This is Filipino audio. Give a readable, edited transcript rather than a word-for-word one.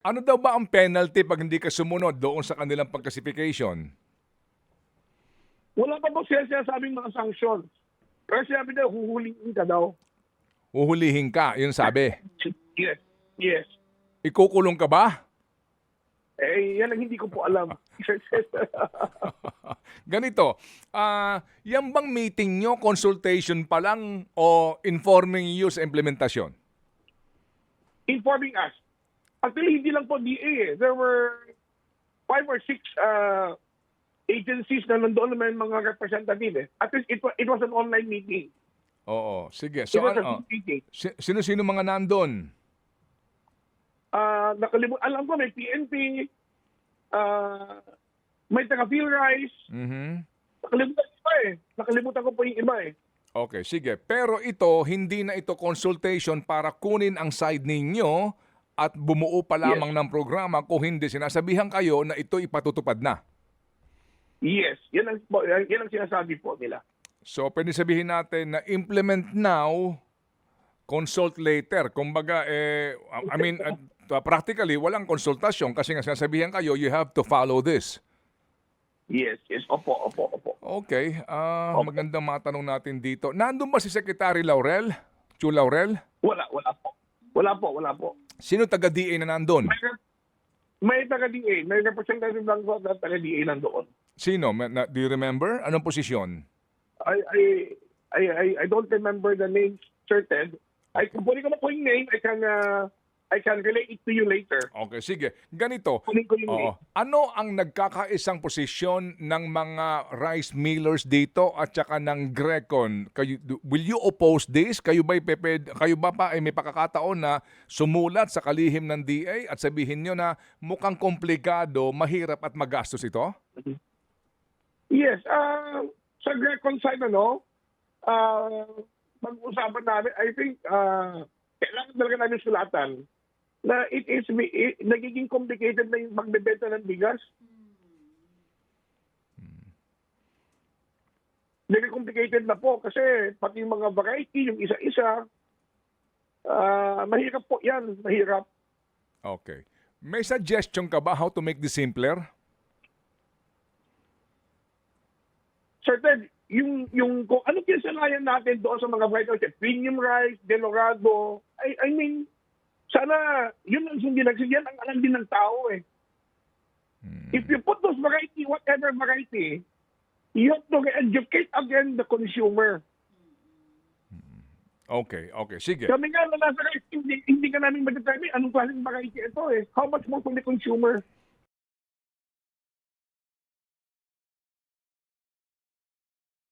Ano daw ba ang penalty pag hindi ka sumunod doon sa kanilang pag-classification? Wala pa po siya sinasabing mga sanctions. Pero sinabi daw, huhulihin ka daw. Uhulihin ka, yun sabi. Yes. Yes. Ikukulong ka ba? Eh, yan ang hindi ko po alam. Ganito, yan bang meeting nyo, consultation pa lang o informing you sa implementasyon? Informing us. Actually, hindi lang po DA eh. There were 5 or 6 agencies na nandoon naman mga representative eh. At least it was an online meeting. Oo, sige. It So, was a Zoom meeting. sino-sino mga nandun? Alam ko may PNP, may taga-PhilRice. Mhm. Nakalimutan ko po yung iba eh. Okay, sige. Pero ito, hindi na ito consultation para kunin ang side ninyo at bumuo pa lamang ng programa kung hindi sinasabihan kayo na ito ipatutupad na. Yes, yan ang sinasabi po nila. So, pwede sabihin natin na implement now, consult later. Kumbaga, practically, walang konsultasyon kasi nga sinasabihan kayo, you have to follow this. Yes. Opo. Okay, magandang matanong natin dito. Nandun ba si Secretary Laurel? Chu Laurel? Wala po. Sino taga-DA na nandun? May taga-DA, may representative lang po na taga-DA nandoon. Sino? Do you remember? Anong posisyon? I don't remember the name certain. Kung kunin ko na po yung name, I can relate it to you later. Okay, sige. Ganito. Kunin ko yung name. Ano ang nagkakaisang posisyon ng mga rice millers dito at saka ng Grecon? Will you oppose this? Kayo ba ay may pakakataon na sumulat sa kalihim ng DA at sabihin nyo na mukhang komplikado, mahirap at magastos ito? Yes, sa Grecon side, pag-usapan namin, I think, kailangan talaga namin sulatan na nagiging complicated na yung magbebenta ng bigas. Nagiging complicated na po kasi pati yung mga variety, yung isa-isa, mahirap po yan, mahirap. Okay. May suggestion ka ba how to make this simpler? Certain, yung kung ano kinsalayan natin doon sa mga variety, premium rice, Delorado, I mean, sana, yun ang yan ang alam din ng tao eh. If you put those variety, whatever variety, you have to educate again the consumer. Okay, sige. Kami nga na nasa rice, hindi ka namin ma-determine anong klaseng variety ito eh. How much more for the consumer?